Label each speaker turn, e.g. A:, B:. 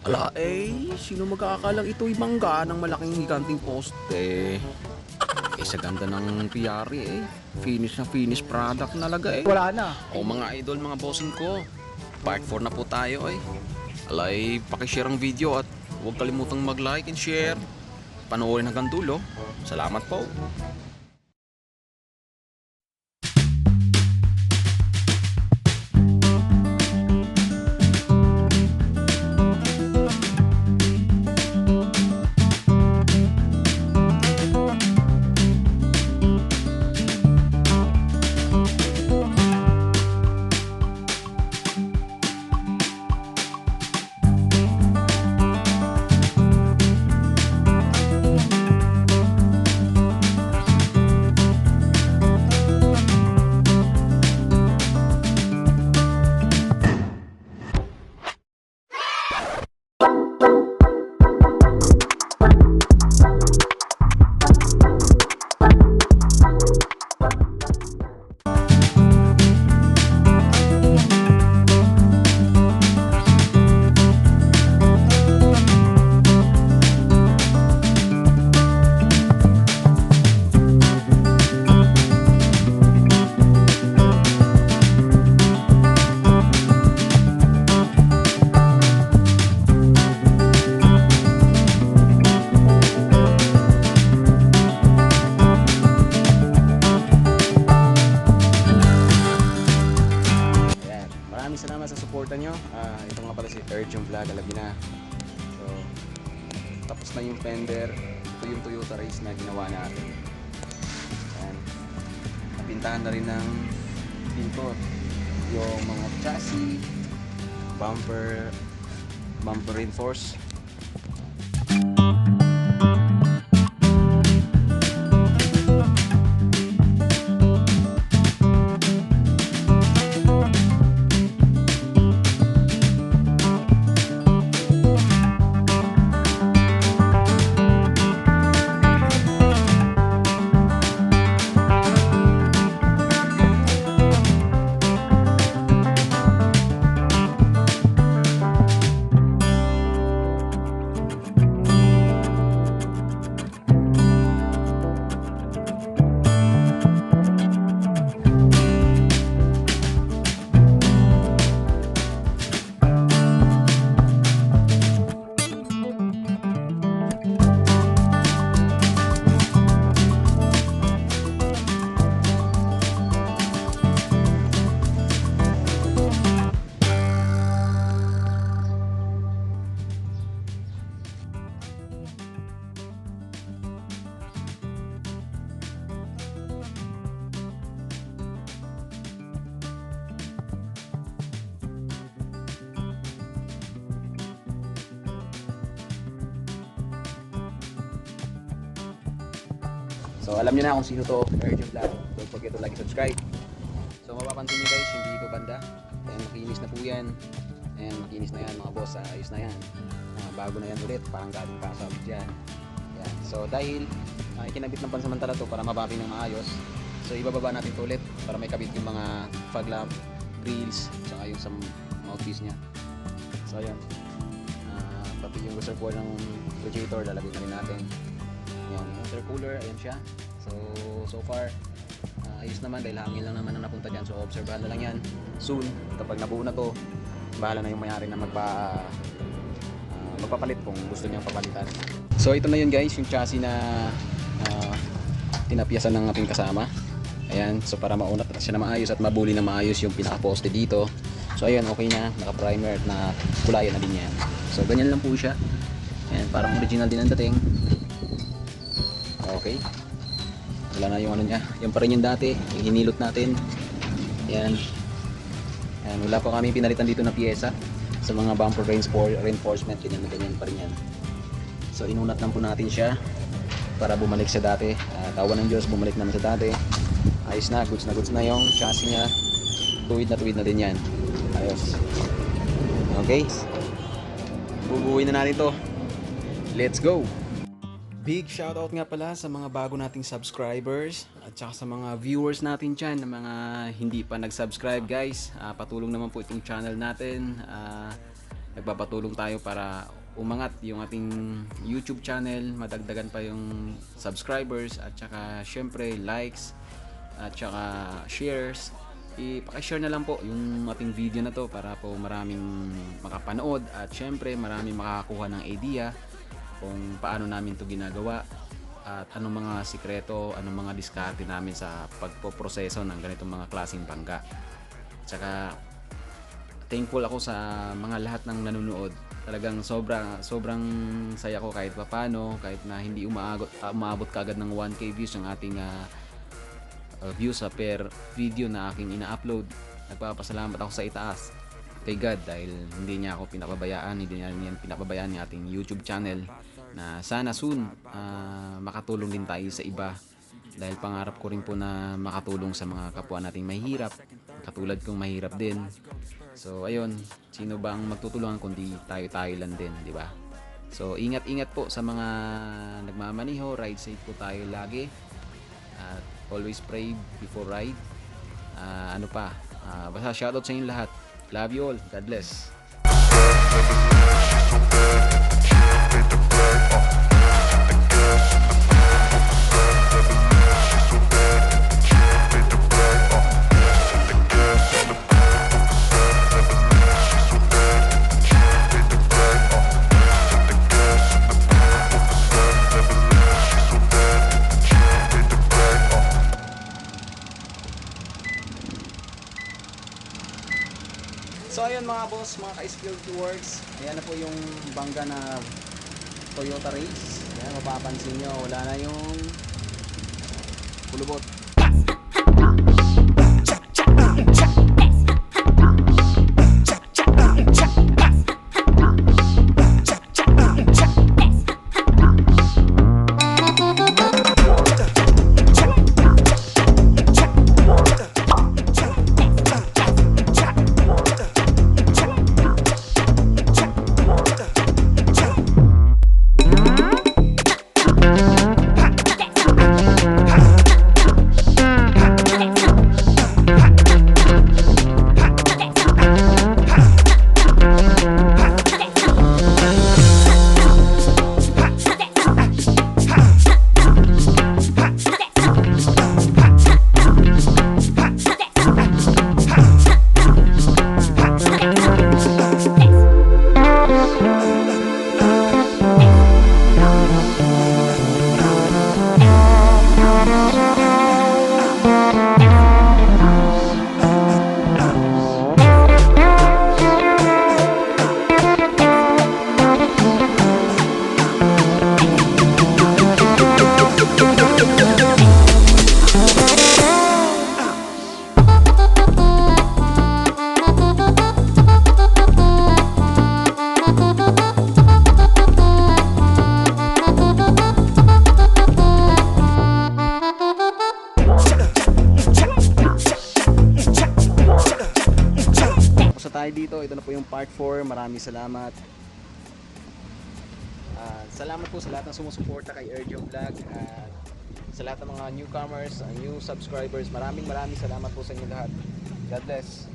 A: Ala sino magkakalang ito'y mangga ng malaking higanting poste? Sa ganda ng piyari finish na finish product nalaga
B: Wala na.
A: O mga idol, mga bossing ko, part 4 na po tayo Alay, pakishare ang video at huwag kalimutang mag-like and share. Panoorin hanggang dulo. Salamat po. Maraming salamat sa suporta nyo. Ito nga pala si Urgent Vlog, alam niyo na. So, tapos na yung fender. Ito yung Toyota Race na ginawa natin. Ayan. Napintahan na rin ng pinto yung mga chassis, bumper reinforce. So alam niyo na kung sino to, Urgent Vlog. Don't forget to like and subscribe. So mapapansin niyo guys, hindi ito banda. Ayan, makinis na po yan. Ayan, makinis na yan mga boss, ayos na yan. Bago na yan ulit, parang galing kasabit yan. Ayan. So dahil ikinabit ng pansamantala to para mababi ng maayos, so ibababa natin to ulit para may kabit yung mga fog lamp, grills, saka yung sa mouthpiece nya. So ayan, pati yung reservoir ng radiator lalagay na rin natin. Yan, intercooler, ayan siya. So far, ayos naman dahil hangin lang naman ang napunta dyan. So obserbahan na lang yan. Soon, kapag nabuo na to, bahala na yung mayari na magpapalit kung gusto niyang papalitan. So ito na yun guys, yung chassis na tinapiyasan ng ating kasama. Ayan, so para maunat siya na maayos at mabuli na maayos yung pinaka-poste dito. So ayan, okay na, naka-primer at nakulayan na din yan. So ganyan lang po siya. Ayan, parang original din ang dating. Okay, wala na yung ano niya, yung pa rin yung dati, yung hinilot natin. Yan. Yan, wala pa kami pinalitan dito na piyesa sa mga bumper reinforcement, ganyan na ganyan pa rin yan. So inunat lang po natin siya para bumalik sa dati. Tawa ng Diyos, bumalik naman sa dati. Ayos na goods na yung chassis niya. Tuwid na din yan. Ayos. Okay, bubuuin na natin to. Let's go. Big shoutout nga pala sa mga bago nating subscribers at saka sa mga viewers natin dyan na mga hindi pa nag-subscribe guys. Patulong naman po itong channel natin. nagpapatulong tayo para umangat yung ating YouTube channel, madagdagan pa yung subscribers, at saka syempre likes, at saka shares. I-share na lang po yung ating video na to para po maraming makapanood, at syempre maraming makakakuha ng idea kung paano namin to ginagawa at anong mga sikreto, anong mga diskarte namin sa pagpoproseso ng ganitong mga klaseng bangka. Tsaka thankful ako sa mga lahat ng nanonood. Talagang sobrang saya ko kahit papaano, kahit na hindi umaabot kaagad ng 1K views ang ating views sa per video na aking ina-upload. Nagpapasalamat ako sa itaas kay God dahil hindi niya ako pinapabayaan, hindi niya pinapabayaan ng ating YouTube channel, na sana soon makatulong din tayo sa iba, dahil pangarap ko rin po na makatulong sa mga kapwa nating mahihirap, katulad kong mahirap din. So ayun, sino ba ang magtutulungan kundi tayo lang din, di ba? So ingat-ingat po sa mga nagmamaniho, ride safe po tayo lagi, at always pray before ride. Basta shoutout sa inyo lahat. Love you all. God bless. So ayun mga boss, mga ka-skilled works, ayan na po yung bangga na Toyota Race. Ayan, mapapansin nyo, wala na yung kulubot. Tayo dito, ito na po yung part 4. Maraming salamat. Salamat po sa lahat ng sumusuporta kay Erjo Vlog, at sa lahat ng mga newcomers, new subscribers. Maraming salamat po sa inyo lahat. God bless.